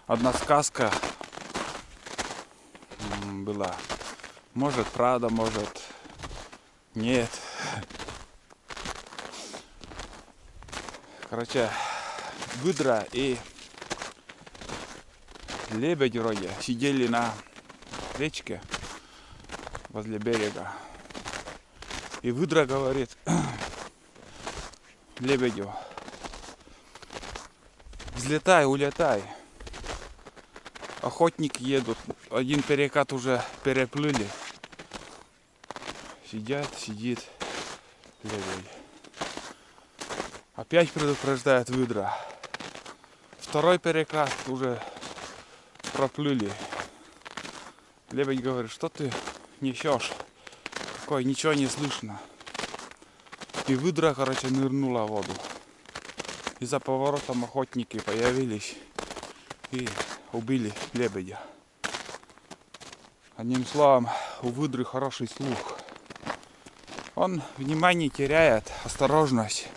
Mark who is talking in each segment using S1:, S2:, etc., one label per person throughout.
S1: одна сказка была. Может правда, может нет. Короче, выдра и лебедь вроде сидели на речке возле берега. И выдра говорит лебедю: взлетай, улетай. Охотники едут. Один перекат уже переплыли. Сидит лебедь. Опять предупреждает выдра. Второй перекат уже проплыли. Лебедь говорит: что ты несешь? Какой, ничего не слышно. И выдра, короче, нырнула в воду. И за поворотом охотники появились и убили лебедя. Одним словом, у выдры хороший слух. Он внимание теряет, осторожность.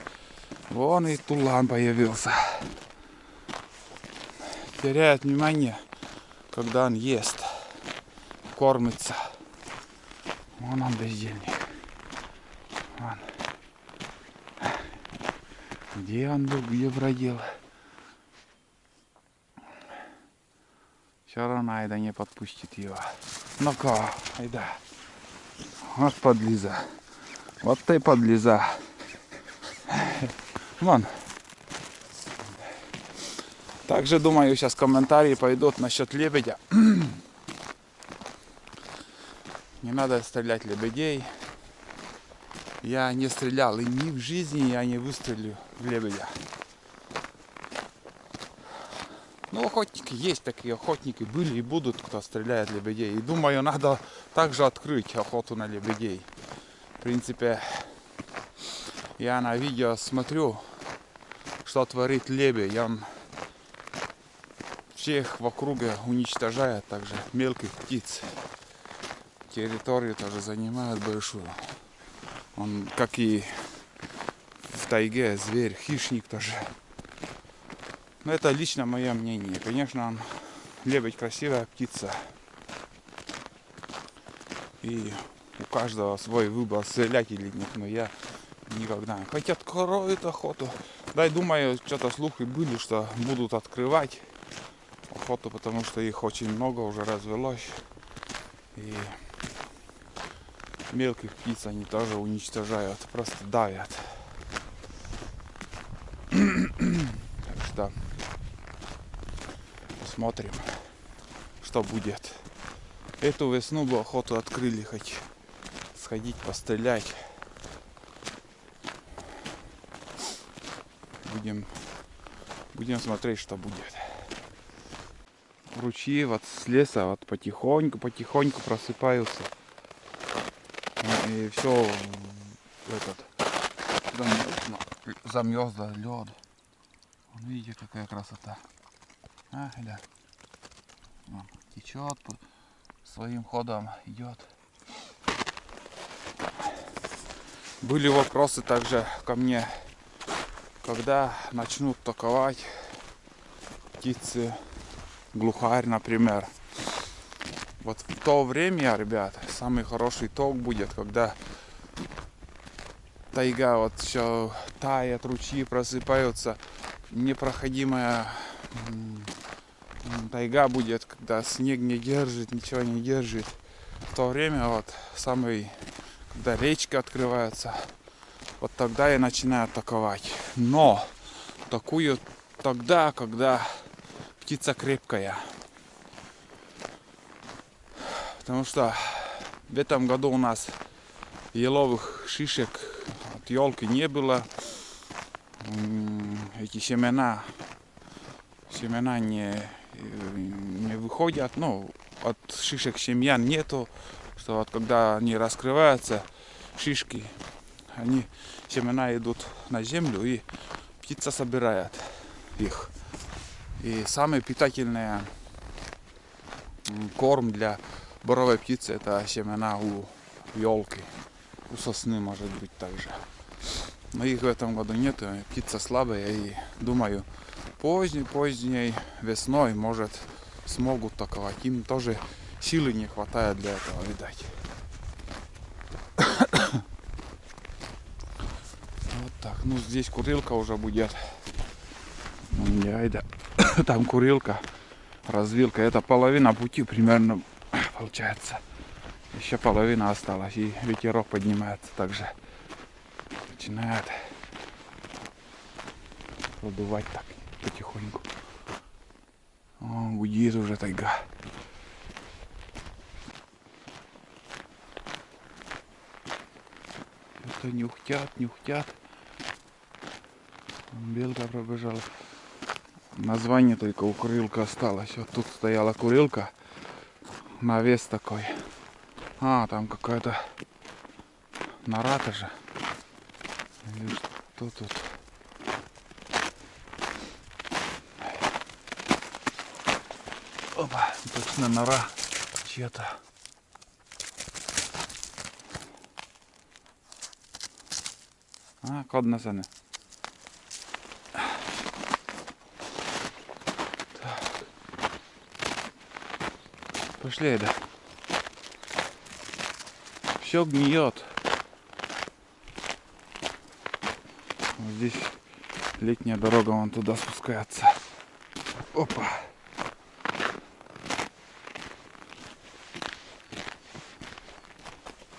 S1: Вон и тулан появился. Теряет внимание, когда он ест, кормится. Вон он, бездельник. Вон. Где он был, где бродил? Все равно Айда не подпустит его. Ну-ка, Айда. Вот подлиза. Вот ты подлиза. Вон. Также, думаю, сейчас комментарии пойдут насчет лебедя. Не надо стрелять лебедей. Я не стрелял, и ни в жизни я не выстрелю в лебедя. Ну, охотники есть такие, охотники были и будут, кто стреляет лебедей. И думаю, надо также открыть охоту на лебедей. В принципе, я на видео смотрю, что творит лебедь. Он всех в округе уничтожает, также мелких птиц. Территорию тоже занимает большую. Он, как и в тайге, зверь, хищник тоже. Но это лично мое мнение. Конечно, лебедь красивая птица. И у каждого свой выбор, стрелять или нет. Но я никогда. Хотя откроют охоту. Да, и думаю, что-то слухи были, что будут открывать охоту, потому что их очень много уже развелось. И мелких птиц они тоже уничтожают, просто давят. Так что посмотрим, что будет. Эту весну бы охоту открыли, хоть сходить пострелять. Будем смотреть, что будет. Ручьи вот с леса вот потихоньку просыпаются. И все замерз, да, лед. Видите, какая красота. Да. Вон, течет, своим ходом идет. Были вопросы также ко мне, когда начнут токовать птицы, глухарь, например. Вот в то время, ребят, самый хороший ток будет, когда тайга вот все тает, ручьи просыпаются, непроходимая тайга будет, когда снег не держит, ничего не держит. В то время вот самый, когда речка открывается, вот тогда я начинаю атаковать. Но такую тогда, когда птица крепкая. Потому что в этом году у нас еловых шишек от елки не было. Эти семена не выходят. Ну, от шишек семян нету. Что вот когда они раскрываются, шишки, семена идут на землю, и птица собирает их. И самый питательный корм для боровой птицы — это семена у елки, у сосны, может быть, также. Но их в этом году нет, птица слабая, и думаю, поздней весной, может, смогут таковать. Им тоже силы не хватает для этого, видать. Вот так. Ну, здесь курилка уже будет. Там курилка, развилка. Это половина пути примерно получается. Еще половина осталась. И ветерок поднимается также. Начинает продувать так потихоньку. О, гудит уже тайга. Это нюхтят. Белка пробежала. Название только у курилка осталось. Вот тут стояла курилка. Навес такой. А, там какая-то нора-то же. Или что тут? Опа, точно нора чья-то. А, кодна сene. Пошли, да. Все гниет. Вот здесь летняя дорога, вон туда спускается. Опа.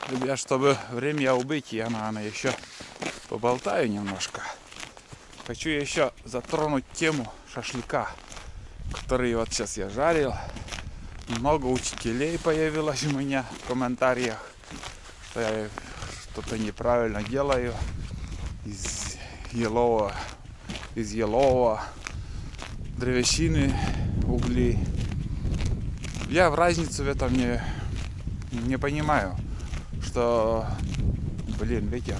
S1: Ребят, чтобы время убить, я, наверное, еще поболтаю немножко. Хочу еще затронуть тему шашлыка, который вот сейчас я жарил. Много учителей появилось у меня в комментариях, что я что-то неправильно делаю из елового древесины, угли. Я в разницу в этом не понимаю, что, ветер,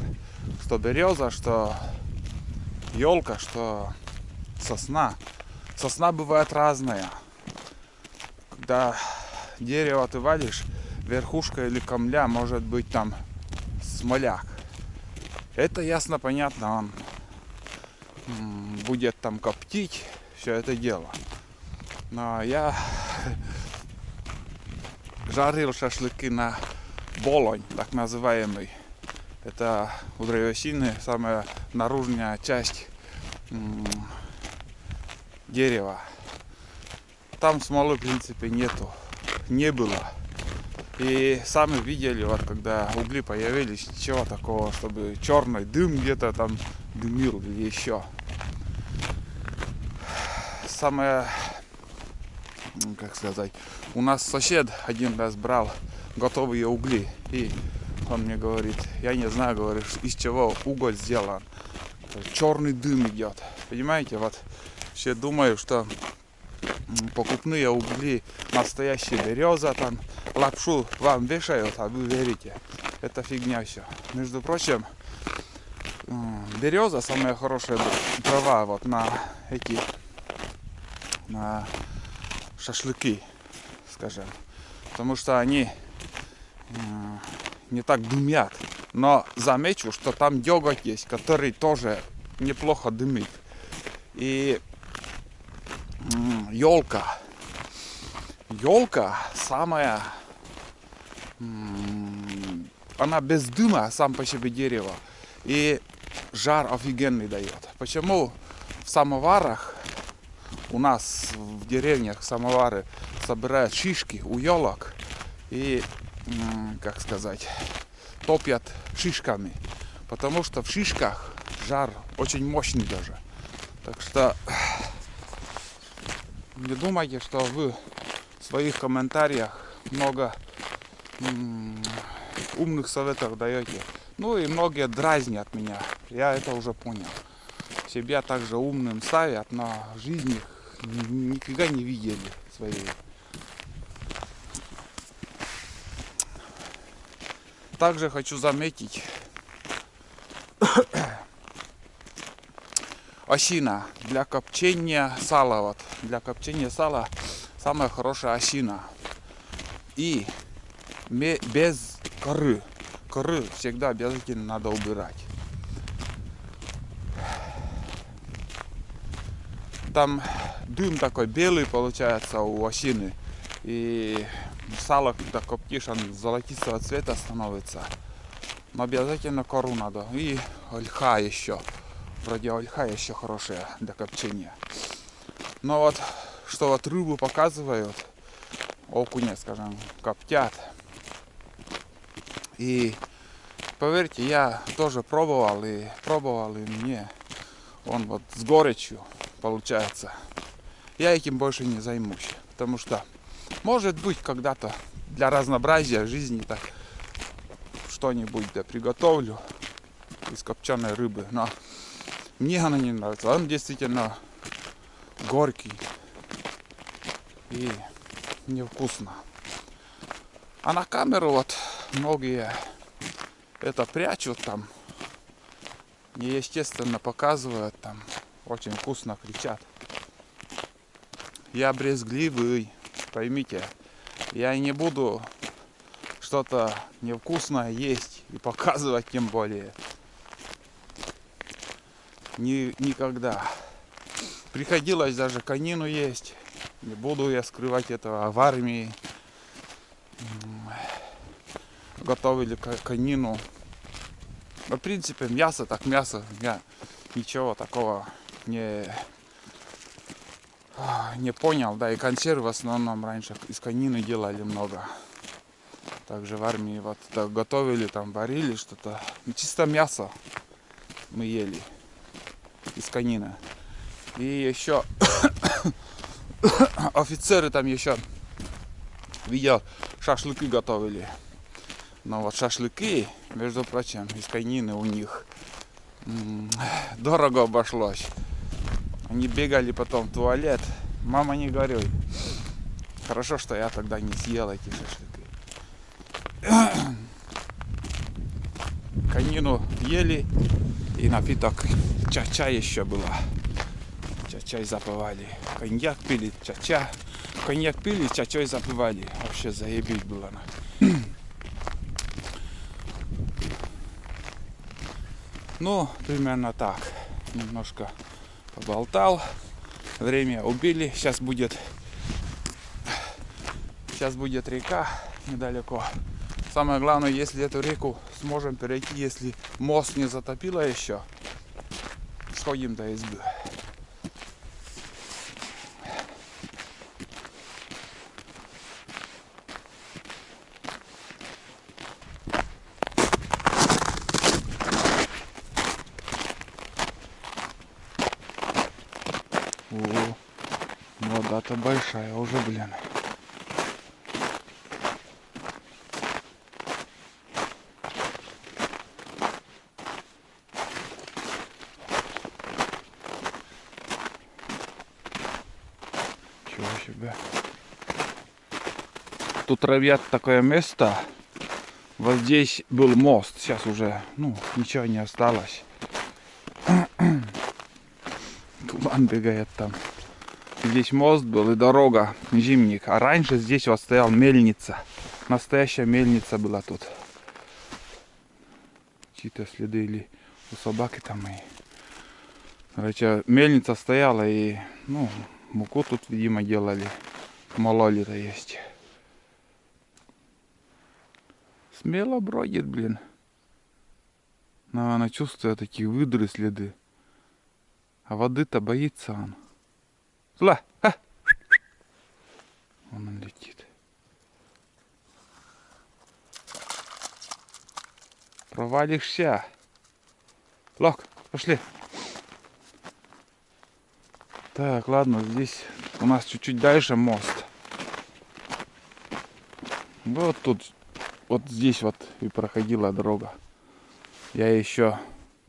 S1: что береза, что елка, что сосна. Сосна бывает разная. Когда дерево ты валишь, верхушка или камля может быть там смоляк. Это ясно, понятно, он будет там коптить все это дело. Но я жарил шашлыки на болонь, так называемый. Это у древесины самая наружная часть дерева. Там смолы, в принципе, не было. И сами видели, вот когда угли появились, ничего такого, чтобы черный дым где-то там дымил или еще. Самое, как сказать, у нас сосед один раз брал готовые угли, и он мне говорит, я не знаю, говорит, из чего уголь сделан. Черный дым идет. Понимаете, вот все думают, что покупные угли, настоящая береза, там лапшу вам вешают, а вы верите. Это фигня все. Между прочим, береза самая хорошая трава вот на шашлыки, скажем. Потому что они не так дымят. Но замечу, что там деготь есть, который тоже неплохо дымит. И елка самая, она без дыма, сам по себе дерево, и жар офигенный дает. Почему в самоварах у нас в деревнях самовары собирают шишки у елок и, как сказать, топят шишками, потому что в шишках жар очень мощный даже. Так что не думайте, что вы в своих комментариях много умных советов даете. Ну и многие дразнят меня. Я это уже понял. Себя также умным ставят, но в жизни их нифига не видели своей. Также хочу заметить, осина для копчения сала. Вот, для копчения сала самая хорошая осина. И без коры. Коры всегда обязательно надо убирать. там дым такой белый получается у осины. И сало, когда коптишь, он золотистого цвета становится. Но обязательно кору надо. И ольха еще. Вроде ольха еще хорошая для копчения. Но вот, что вот рыбу показывают, окуня, скажем, коптят. И поверьте, я тоже пробовал, и мне он вот с горечью получается. Я этим больше не займусь, потому что, может быть, когда-то для разнообразия жизни так что-нибудь да приготовлю из копченой рыбы, но мне она не нравится. Он действительно горький и невкусно. А на камеру вот многие это прячут там, неестественно показывают там, очень вкусно кричат. Я брезгливый, поймите, я не буду что-то невкусное есть и показывать тем более. Никогда. Приходилось даже конину есть. Не буду я скрывать этого. В армии готовили конину. В принципе, мясо так мясо. Я ничего такого не понял. Да, и консервы в основном раньше из конины делали много. Также в армии вот готовили, там варили что-то. Чисто мясо мы ели из конины. И еще офицеры там еще видел, шашлыки готовили. Но вот шашлыки, между прочим, из конины у них дорого обошлось. Они бегали потом в туалет. Мама, не горюй. Хорошо, что я тогда не съел эти шашлыки. Конину ели, и напиток чай еще была. Чай запивали. Коньяк пили, чача. Коньяк пили, чай запивали. Вообще заебись было. Ну, примерно так. Немножко поболтал. Время убили. Сейчас будет река недалеко. Самое главное, если эту реку сможем перейти, если мост не затопило еще, сходим до избы. О, вода-то большая уже, блин. Чего себе. Тут, ребят, такое место. Вот здесь был мост. Сейчас уже, ничего не осталось. Кубан бегает там. Здесь мост был и дорога, зимник. А раньше здесь вот стояла мельница. Настоящая мельница была тут. Чьи-то следы или у собаки там. И... Короче, мельница стояла и, муку тут, видимо, делали. Мололи-то есть. Смело бродит, блин. Но она чувствует такие выдры следы. А воды-то боится он. Зла! Ха! Вон он летит. Провалишься. Лок, пошли. Так, ладно, здесь у нас чуть-чуть дальше мост. Вот тут, вот здесь вот и проходила дорога. Я еще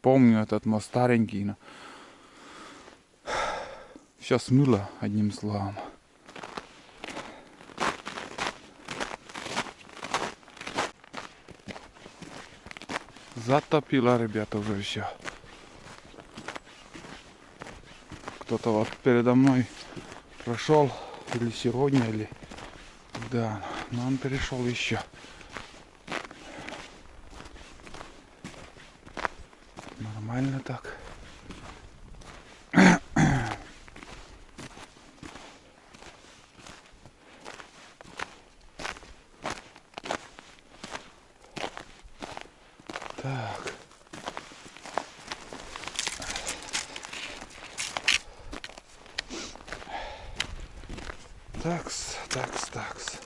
S1: помню этот мост старенький, но все смыло, одним словом. Затопило, ребята, уже все. Кто-то вот передо мной прошел, или сегодня, или... Да, но он перешел еще. Нормально так. Такс, такс, такс.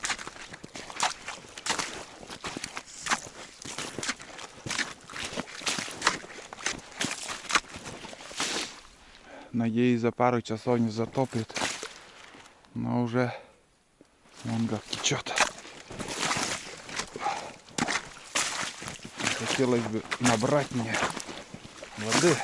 S1: Надеюсь, за пару часов не затопит. Но уже вон как течет. Хотелось бы набрать мне воды.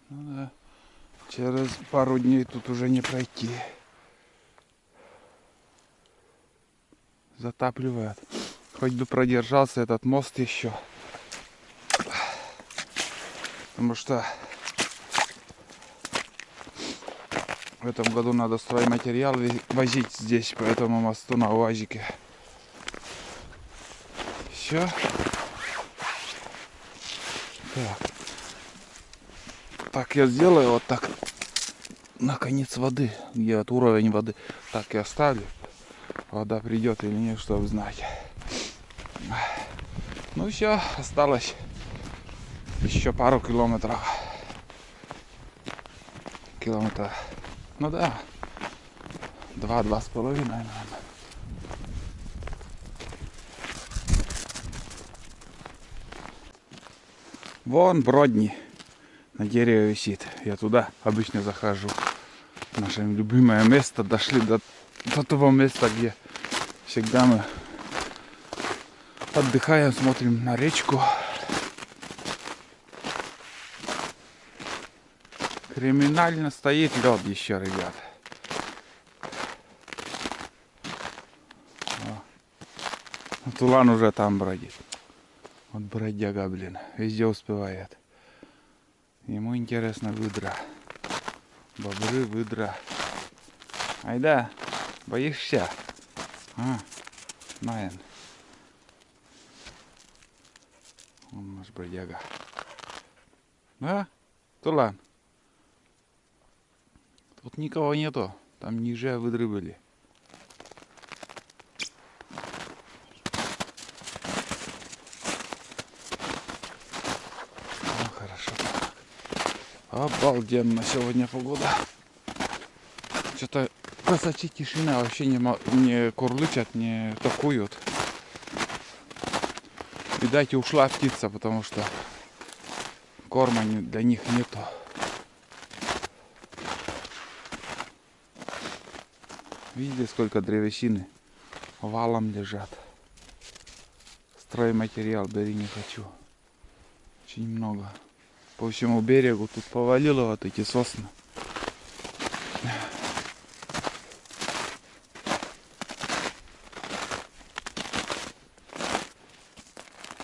S1: Ну да, через пару дней тут уже не пройти. Затапливает. Хоть бы продержался этот мост еще. Потому что в этом году надо стройматериал возить здесь по этому мосту на УАЗике. Все. Так я сделаю вот так. Наконец воды. Где вот уровень воды. Так я оставлю. Вода придет или нет, чтобы знать. Ну все, осталось еще пару километров. Ну да. 2-2,5, наверное. Вон Бродни на дереве висит. Я туда обычно захожу. Наше любимое место. Дошли до того места, где всегда мы отдыхаем, смотрим на речку. Криминально стоит лед еще, ребят. Тулан уже там бродит. Вот бродяга, блин, везде успевает. Ему интересно выдра. Бобры, выдра. Айда, боишься? Наин. Он наш бродяга. Да? Тулан? Тут никого нету. Там ниже выдры были. Хорошо так. Обалденно сегодня погода. Что-то косачи тишина вообще не курлычат, не такуют. Видать, ушла птица, потому что корма для них нету. Видите, сколько древесины валом лежат. Стройматериал бери не хочу. Очень много. По всему берегу тут повалило вот эти сосны.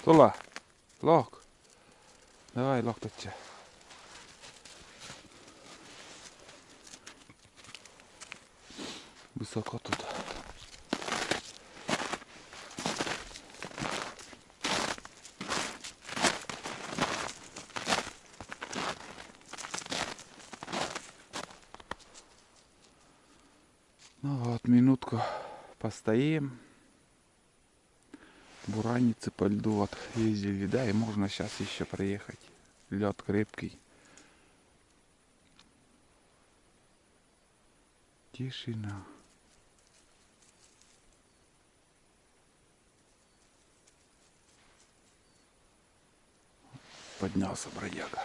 S1: Тула, лок. Давай, лок тут тебя. Высоко тут. Ну вот, минутку постоим. Бураницы по льду вот ездили, да, и можно сейчас еще проехать. Лед крепкий. Тишина. Поднялся бродяга.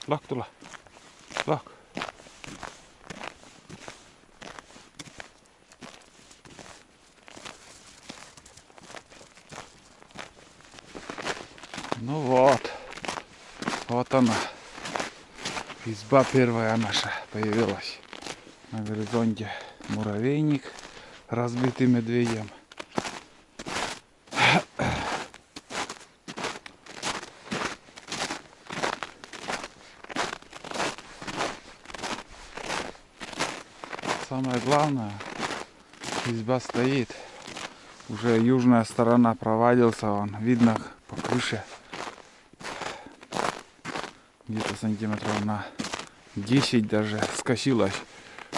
S1: Lak tule. Lak. Ну вот. Вот она. Изба первая наша появилась. На горизонте муравейник, разбитый медведем. Самое главное, изба стоит. Уже южная сторона провалился, он видно по крыше. Где-то сантиметров на 10 даже скосилась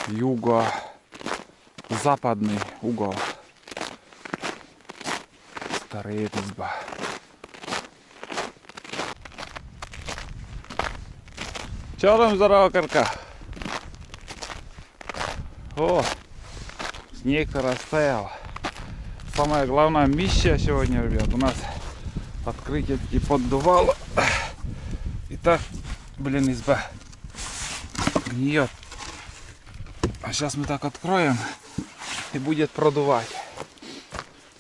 S1: юго-западный угол. Стареет изба. Чё там, здорово, Карка? О, снег-то растаял. Самая главная миссия сегодня, ребят, у нас открыть эти поддувало. И так, блин, изба гниет. А сейчас мы так откроем и будет продувать.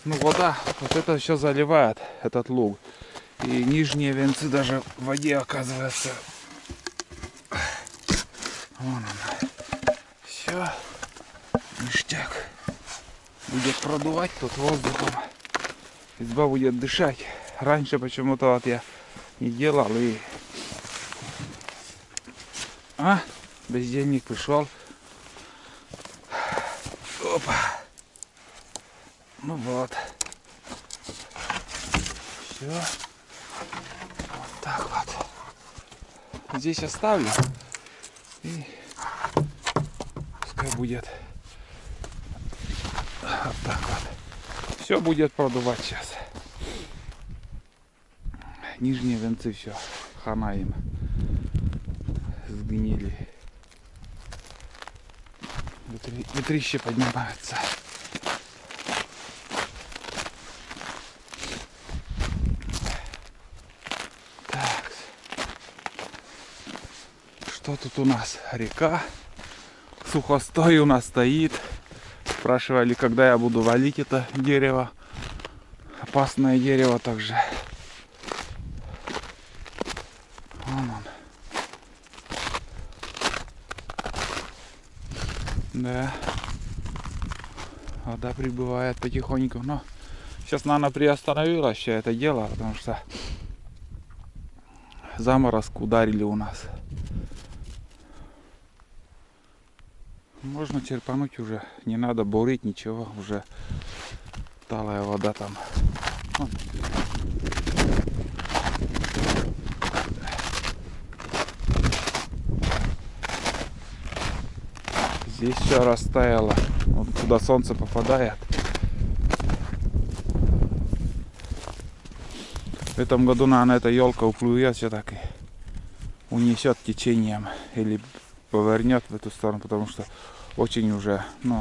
S1: Ну, вода, вот это все заливает, этот луг. И нижние венцы даже в воде, оказывается. Вон она. Все. Ништяк. Будет продувать тут воздухом. Изба будет дышать. Раньше почему-то вот я не делал и... А, бездельник пришел. Опа. Ну вот. Все. Вот так вот. Здесь оставлю. И пускай будет вот так вот. Все будет продувать сейчас. Нижние венцы все. Хана им. Сгнили. Ветрище поднимается. Так. Что тут у нас? Река. Сухостой у нас стоит. Спрашивали, когда я буду валить это дерево. Опасное дерево также. Вон он. Да. Вода прибывает потихоньку. Но сейчас, наверное, приостановилось все это дело, потому что заморозку ударили у нас. Можно черпануть уже. Не надо бурить ничего. Уже талая вода там. Вот. Здесь все растаяло. Вот куда солнце попадает. В этом году, наверное, эта елка уплывет все-таки. Унесет течением. Или повернет в эту сторону. Потому что очень уже, ну,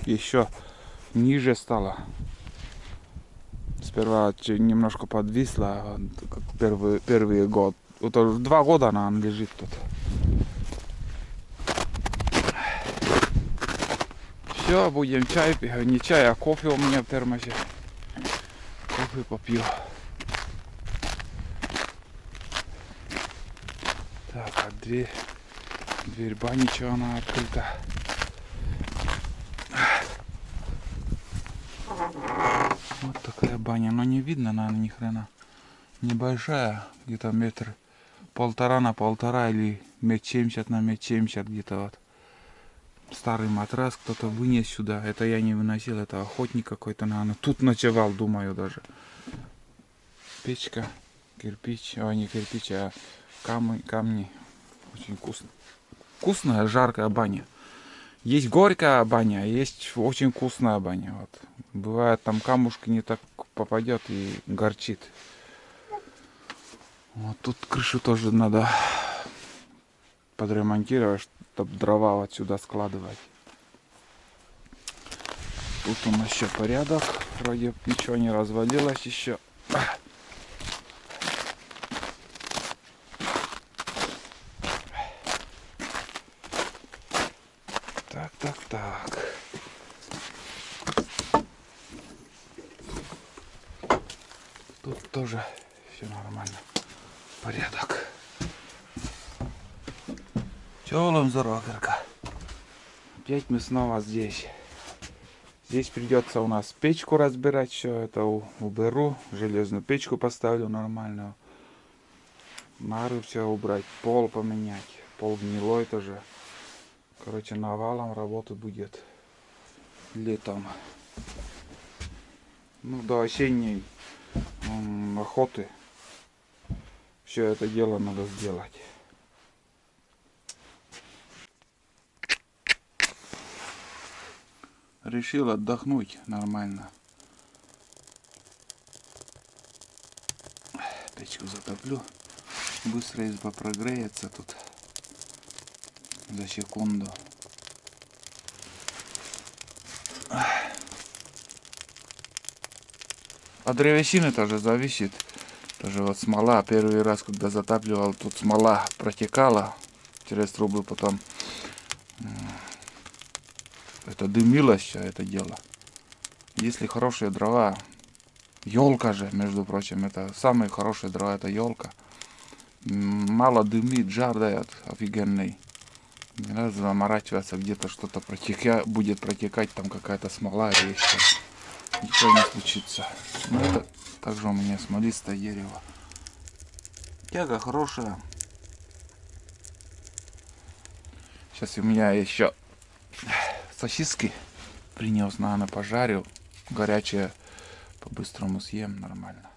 S1: еще ниже стало. Сперва немножко подвисла. Первый год. Вот 2 года она лежит тут. Все, будем чай пить. Не чай, а кофе у меня в термосе. Кофе попью. Так, а дверь бани, что она открыта. Вот такая баня. Но не видно, наверное, ни хрена. Небольшая, где-то 1,5 на 1,5 или 1,70 на 1,70 где-то вот. Старый матрас кто-то вынес сюда. Это я не выносил, это охотник какой-то, наверное. Тут ночевал, думаю, даже. Печка, кирпич, не кирпич, а камни. Очень вкусно. Вкусная, жаркая баня. Есть горькая баня, а есть очень вкусная баня. Вот. Бывает, там камушки не так попадет и горчит. Вот тут крышу тоже надо подремонтировать, чтобы дрова отсюда складывать. Тут у нас еще порядок. Вроде ничего не развалилось еще. Так. Тут тоже все нормально. Порядок. Чё, Зорокерка? Опять мы снова здесь. Здесь придется у нас печку разбирать, все это уберу, железную печку поставлю нормальную. Нары все убрать, пол поменять, пол гнилой тоже. Короче, навалом работы будет летом. Ну, до осенней охоты все это дело надо сделать. Решил отдохнуть нормально. Печку затоплю. Быстро изба прогреется тут за секунду. От древесины тоже зависит. Тоже вот смола. Первый раз, когда затапливал, тут смола протекала через трубы, потом это дымилось все это дело. Если хорошие дрова, елка же, между прочим, это самые хорошие дрова, это елка. Мало дымит, жар дает офигенный. Не надо заморачиваться, где-то что-то будет протекать, там какая-то смола, речка. Ничего не случится. Но это также у меня смолистое дерево. Тяга хорошая. Сейчас у меня еще сосиски принес, наверное, пожарю. Горячее по-быстрому съем нормально.